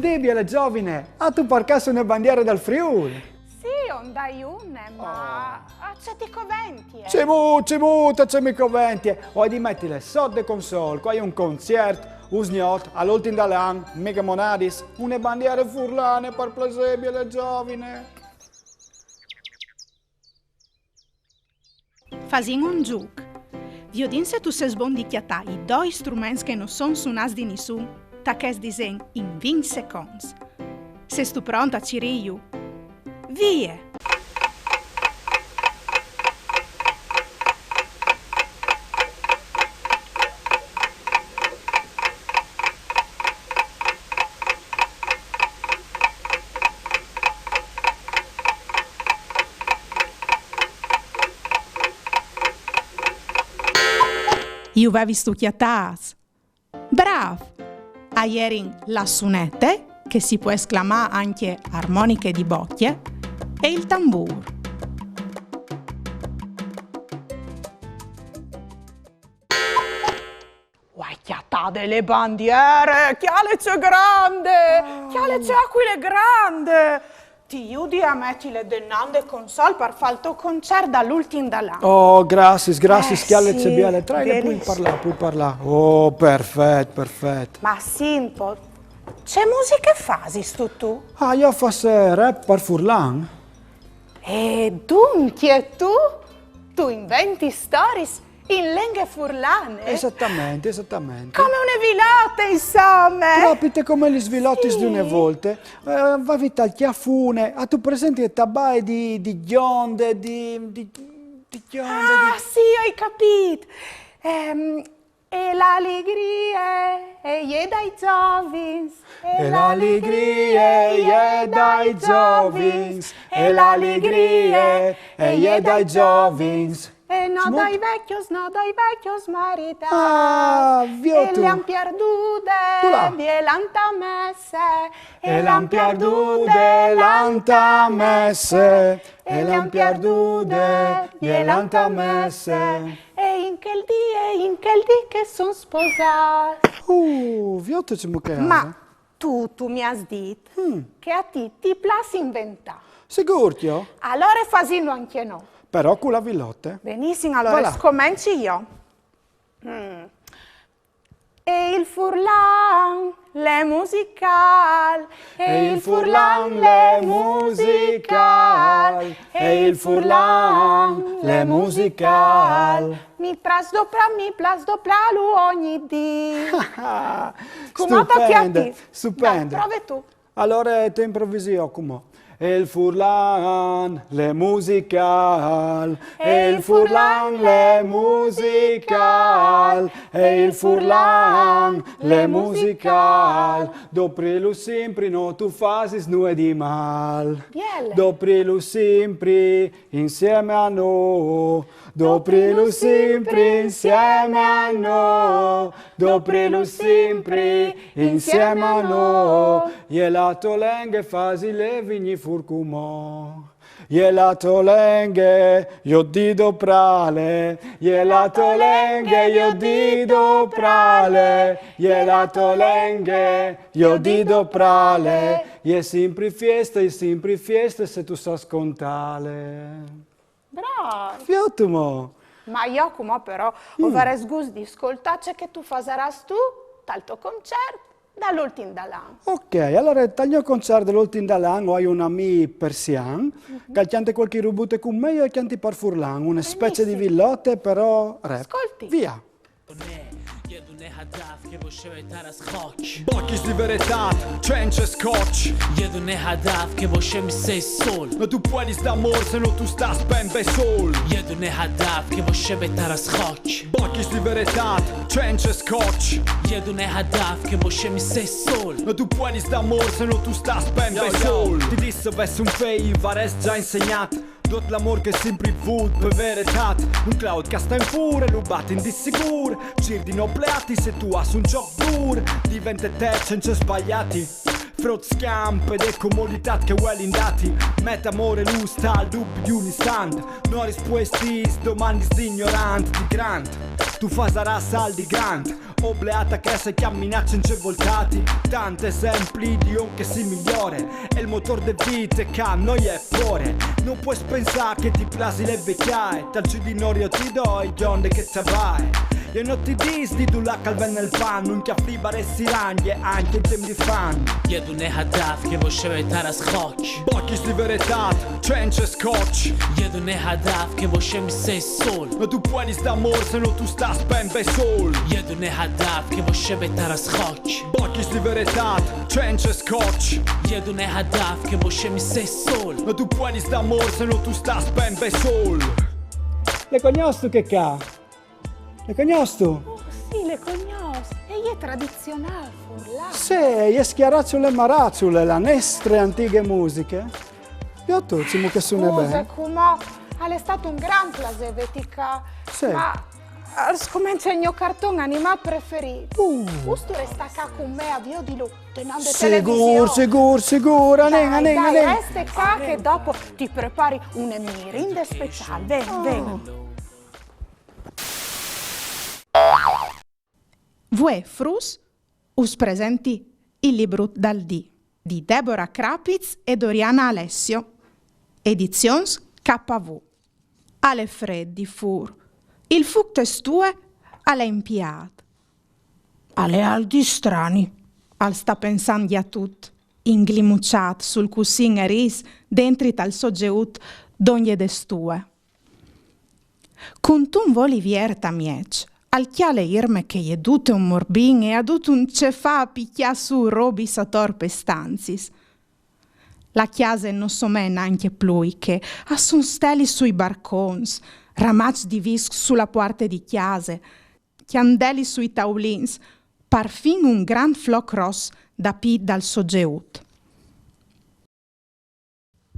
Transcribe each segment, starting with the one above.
rispondibile, giovine. A tu porcasse una bandiera dal Friuli. Sì, ondai une, ma c'è dico 20. C'è muta, c'è mica 20. O di mettile sotto console, qua hai un concerto, usniot, all'ultimo dall'anno, mega monadis, una bandiera furlane per plausibile, giovine. Fasin un gioco. Viodin se tu ses bon di chiatà i due strumenti che non sono suonati di nessuno, ta che disen in 20 secondi. Se stu pronta, Ciriu? Vie! Io avevi studiatas. Brav! A ieri la sunette, che si può esclamare anche armoniche di bocchie, e il tamburo. Guaiata delle bandiere! Chiale c'è grande! Chiale c'è aquile grande! Ti aiuti a mettere del nande console per fare il tuo concerto dall'ultimo dall'anno. Oh, grazie, chiale sì, c'è bene. Trai, puoi parlare. Oh, perfetto. Ma simple. Che musica fasi tu? Ah, io faccio rap per Furlan. E dunque tu inventi stories in lingue furlane? Esattamente. Come una vilotta, insomma! Proprio come gli svilottis di una volta. Va vita al chiaffune, a tu presenti le tabaie di gionde, di gionde. Ah, sì, ho capito! E l'allegria è dai giovins. E l'allegria è dai giovins. E l'allegria è dai giovins. E no dai vecchios maritati. Ah, e le han perdute die lantamesse. E l'han perdute lantamesse. E l'han perdute die lantamesse. E in quel dì che son sposati. Viotto c'è mucchiare. Ma tu mi hai detto che a ti piace inventare. Sicuro? Allora fasino anche no. Però con la villotte. Benissimo, allora Voilà. scommenci io. E il furlan, le musical. E il furlan, le musical. E il furlan, le musical. Mi plas doplalu ogni dì. Stupendo. Prove tu. Allora te improvvisio come. E il furlan, le musical. E il furlan, le musical. E il furlan, le musical. Doprilu sempre no tu fasis nue di mal. Biele. Doprilu sempre insieme a noi. Doprilu sempre insieme a noi. Doprilu sempre insieme a noi. E la tolenghe fasi le vigni furcumò. E la tolenghe io dido prale. E la tolenghe io dido prale. E la tolenghe io dido prale. E sempre fiesta se tu sa scontale. Bravo. Fiotumo. Ma io come però avrei sgusto di ascoltare che tu fasaras tu dal tuo concerto dall'ultimo dall'anno. Ok, allora dal mio concerto dell'ultimo dall'anno ho un amico persiano che chianta qualche rubute con me e chianti per Furlan, una specie di villotte però rap. Ascolti. Via. Bocchis di verità, trench e scotch. Jedune hadav che voce mi sei sol. No tu puoi d'amor se no tu stas ben be sol. Jedune hadav che voce betara scotch. Bocchis di verità, trench e scotch. Jedune hadav che voce mi sei sol. No tu puoi d'amor se no tu stas ben be sol. Ti disse vesse un fei, vares già insegnato. Tot l'amor che sempre vut per veritat. Un cloud che sta in fure, rubato in dissicur. Cir di nobleati se tu has un gioc dur. Diventa te senza sbagliati. Frot scamp ed è comodità che well indati. Met amore lusta al dubbio di un istante. No risposti, domande di ignorante, di grande. tu fai sarà saldi grandi, obleata che se camminacci in voltati, tanti esempi di un che si migliore, e il motore de vite che a noi è fuori. Non puoi pensare che ti plasi le vecchiaie, dal giù di norio ti do i onde che te vai. Io non ti disdi tu la calva nel pan, non ti afflibare si ranghe anche gem di fan. یه دونه هدف که باشه بهتر از خاک. Bocchi di verità, trench e scotch. یه دونه هدف که باشه مثل سول. Ma tu puoi sta amor se no tu sta spembe sol. یه دونه هدف که باشه بهتر از خاک. Bocchi di verità, trench e scotch. یه دونه هدف که باشه مثل سول. Ma tu puoi sta amor se no tu sta spembe sol. Le cognosto che ca? Le cognosto? Oh, sì, le cognos. E è tradizionale, furla. Sì, e schiarazzule e marazzule, la nostre antiche musiche. Io tu, che suona Scusa, bene. come è stato un gran piacere, vetica. Sì. Ma scomincia il mio cartone animato preferito. Questo resta qua con me a via di lui, tenendo Sicuro, Dai, nega. resta qua che dopo ti prepari una merenda speciale. Ven. Voi frus us presenti il libro dal di Deborah Krapitz e Doriana Alessio, edizions KV. Ale freddi fur, il fuc testue alle impiat. Ale aldi strani, al sta pensando a tut, inglimucciat sul cussin eris dentri tal soggeut d'ogni destue. Con tun voli vierta miec, al chiale irme che gli dute un morbin e adut un cefà picchia su robi satorpe stanzis. La chiesa non so men anche plui che a son steli sui barcons, ramac di vis sulla porta di chiese, chiandeli sui taulins, parfin un gran floc ros da pi dal soggeut.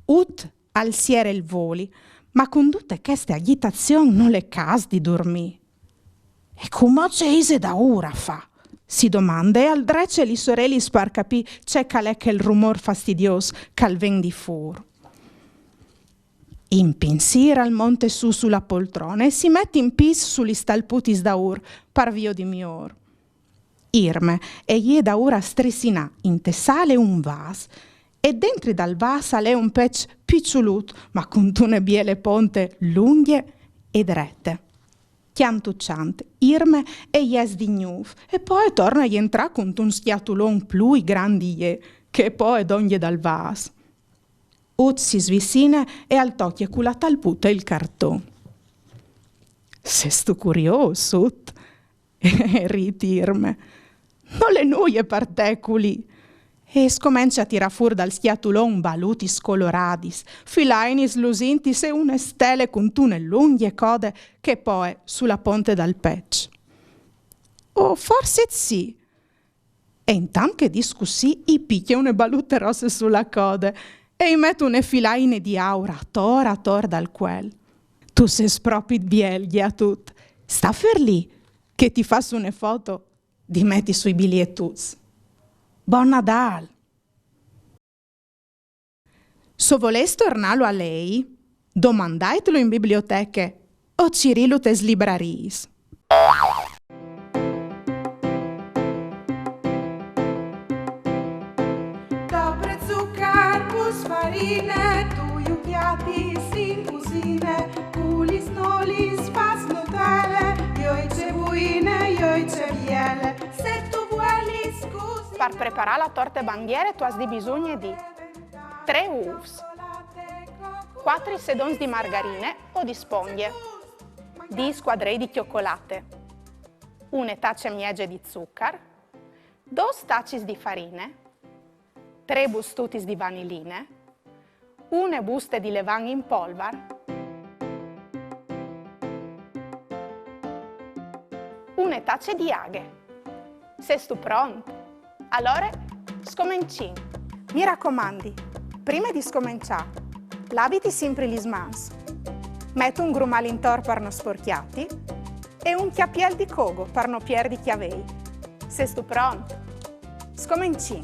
Ut al siere il voli, ma con tutte queste agitazioni non le cas di dormì. E come c'è da ora fa? Si domanda e al drece li sorelli spar capì c'è calè che il rumor fastidioso cal ven di fur. Impinsira al monte su sulla poltrona e si mette in pis sugli stalputis da ur, parvio di mior. Irme e gli da ora stressina in tessale un vas e dentro dal vas ale un pec picciulut ma con tune biele ponte lunghe e drette. Chiantucciante, irme e jes di gnuf, e poi torna a entrare con un schiatulon plui grandi che poi doglie dal vas. Ut si svisina e al tocchia con la talputa il cartone. Se sto curioso, ut, ritirme, non le noie parteculi. E scomincia a tirar fuori dal schiatulon balutis coloradis, filainis lusintis e une stelle con tune lunghe code che poi sulla ponte dal pec. O forse sì. E intanto che discussi, i picchia une balute rosse sulla code e i mette une filaine di aura a tor dal quel. Tu sei spropit bielghi a tut. Sta fer lì che ti fa su une foto di metti sui bigliettus. Buon Nadal! Se voleste tornarlo a lei, domandatelo in biblioteche o cirilutes libraris. Dobre zuccar, pus farine, tu iuchiati, sin cusine, culis nolis, fas nutele, ioice buine, ioice miele, se tu vuoi scusi. Per preparare la torta bandiere tu hai bisogno di 3 uova, 4 sedons di margarine o di spoglie, 10 squadrei di cioccolate, 1 taccia miege di zucchero, 2 tacis di farine, 3 bustutis di vaniline, 1 buste di levain in polvere, 1 taccia di aghe. Sei tu pronto? Allora, scominci. Mi raccomandi, prima di scominciare, laviti sempre gli smans. Metti un grumale intorno per non sporchiati e un chiappiel di cogo per non perdi chiavei. Sei tu pronto? Scominci.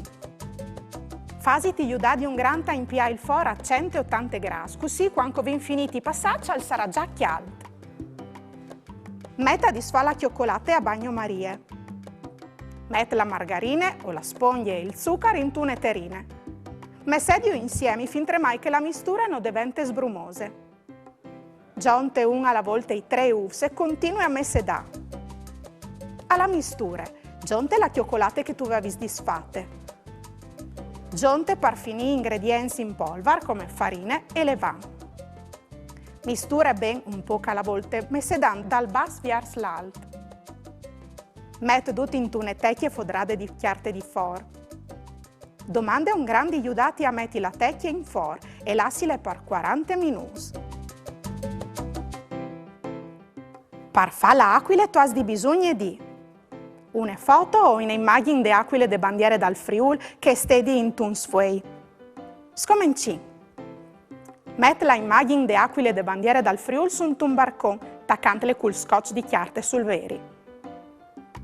Fasiti aiutà di un granta in pia il foro a 180 gradi, così quando vi finiti i passaggi sarà già chialdo. Metta di sfà la cioccolata a bagnomarie. Mette la margarina o la spoglia e il zucchero in tune terrine. Messedio insieme finché mai che la mistura non diventa sbrumose. Giunte una alla volta i 3 uvi e continui a messedà. Alla mistura, giunte la cioccolata che tu avevi disfatte. Giunte per finire ingredienti in polvere come farina e levain. Mistura ben un po' alla volta, messedando dal basso verso l'alto. Mette tutto in tune tecchie fodrade di chiarte di for. Domanda un grande aiutati a metti la tecchia in for e lassile per 40 minuti. Per fare l'aquile tu hai di bisogno di una foto o un'immagine di aquile de bandiere dal Friul che stedi in tun sfuei. Scominci. Mette la immagine di aquile de bandiere dal Friul su un barcon, taccantele col scotch di chiarte sul veri.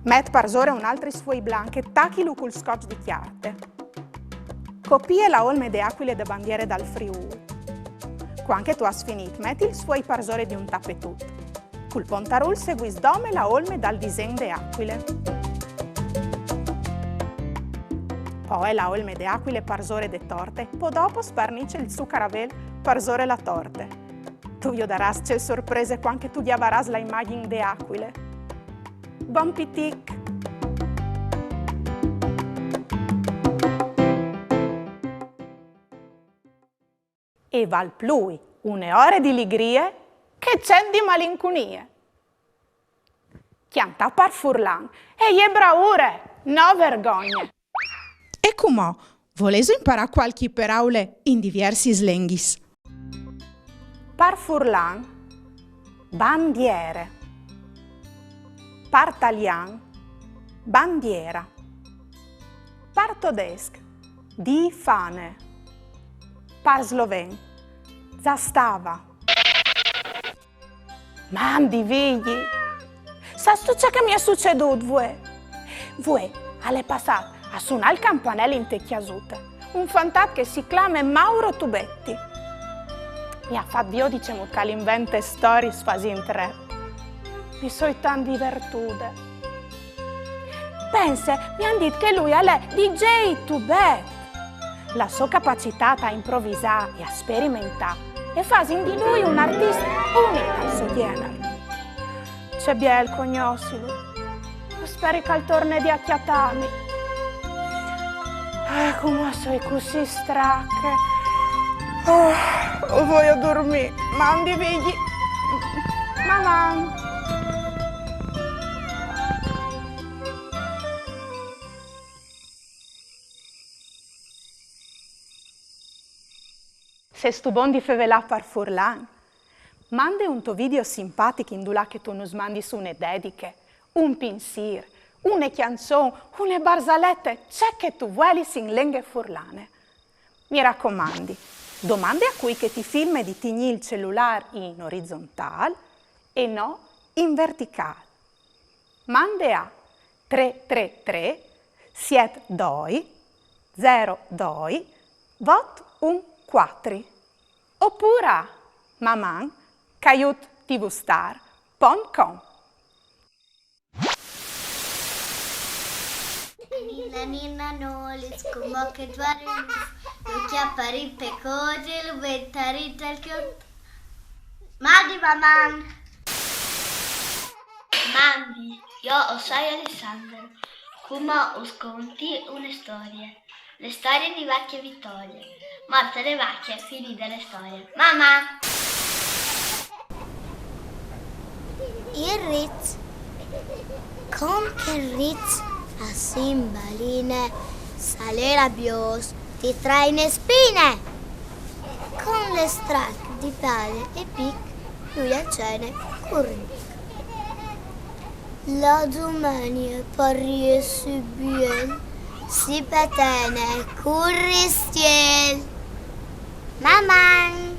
Mette parsore un altro sfuei blanche, tacchilo col scotch di chiarte. Copia la olme di aquile de bandiere dal Friul. Quando tu hai finito, metti il suoi parsore di un tappetut. Col pontarul seguis dome la olme dal disegno di aquile. Poi la olme di aquile parsore de torte, poi dopo sparnice il suo caravel parsore la torte. Tu io daras c'è sorprese quando tu diavaras la immagine de aquile. Bon pitic! E val plui une ore di ligrie che c'è di malincunie. Chianta par furlan e je braure, no vergogne. E come? Volete imparare qualche paraule in diversi slenghis? Par furlan, bandiere. Par talian, bandiera. Par todesc, di fane. Par sloven, zastava. Mandi vigli. Sa sto ciò che mi è succeduto, voi? Voi, alle passate, a suonare il campanello in tecchiasute. Un fantasma che si chiama Mauro Tubetti. Mi ha fatto Dio, diciamo, che l'inventa storie sfasi in 3. Mi sono tan divertuta. Pensa, mi hanno detto che lui è DJ Tubetti. La sua capacità a improvvisare e a sperimentare e fa di lui un artista unico al suo genere. C'è biel cognoscilo. Spero che al torne di acchiattami. Come sei così stracche. Voglio dormire. Mandi figli. Mamma. Se stu bon di fevelà par furlan, mande un tuo video simpatico in dula che tu nos mandi su une dediche, un pinsir, une canzone, une barzalette, c'è che tu vuoi in lingue furlane. Mi raccomandi, domande a cui che ti filma di tigni il cellulare in orizzontale e no in verticale. Mande a 333 72 02 4 oppure a maman@tvstar.com. Nina nolis, como che dvarim, lo chiappari pecoge, lo vettari tal chiot. Mandi maman. Mandi, io sono Alessandro. Come us conti una storia. Le storie di vecchie vittorie. Morte le vecchie, figli delle storie. Mamma! Il Ritz. Con che Ritz a cimbaline sale rabbios ti traine spine. Con le stracche di pale e pic lui a cene corri. La domenica parrie su bien si petene curristiel. Maman!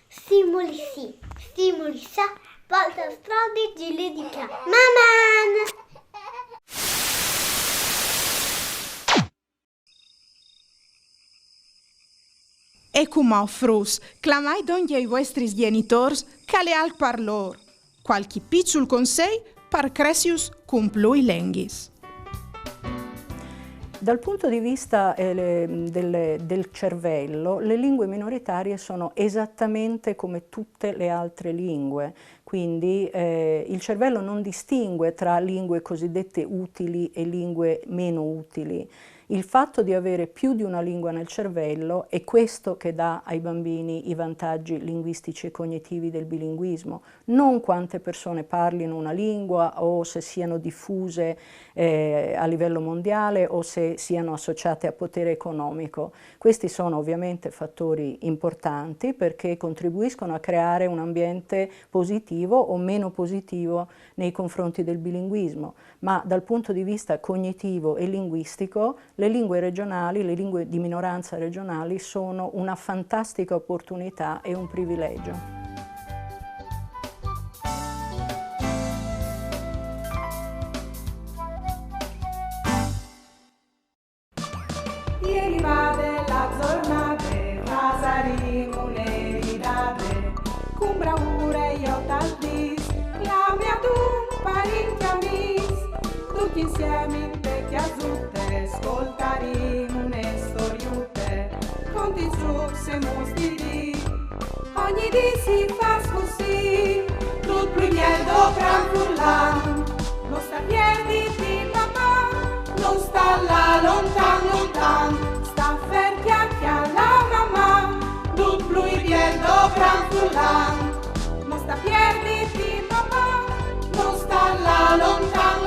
Stimoli sì, stimoli sa, volta strade gile di ca. Maman! E come frus, clamai donde ai vostri genitori che le al parlor. Qualche piccol consei per cresius cumplui lenghis. Dal punto di vista del cervello, le lingue minoritarie sono esattamente come tutte le altre lingue, quindi il cervello non distingue tra lingue cosiddette utili e lingue meno utili. Il fatto di avere più di una lingua nel cervello è questo che dà ai bambini i vantaggi linguistici e cognitivi del bilinguismo, non quante persone parlino una lingua o se siano diffuse a livello mondiale o se siano associate a potere economico. Questi sono ovviamente fattori importanti perché contribuiscono a creare un ambiente positivo o meno positivo nei confronti del bilinguismo, ma dal punto di vista cognitivo e linguistico le lingue regionali, le lingue di minoranza regionali sono una fantastica opportunità e un privilegio. Ieri vade la giornata, Vasari un'eridade, cum bravure io tal dis, la mia tu parinti amis, tutti insieme in te chiazute, ascoltarim une storiute, conti trucs e mustiri, ogni di si fa così, tut primiel do gran furlan, non sta pierditi mamma, non sta là lontan lontan, sta fer chiacchia la mamma, tut primiel do gran furlan, non sta pierditi mamma, non sta là lontan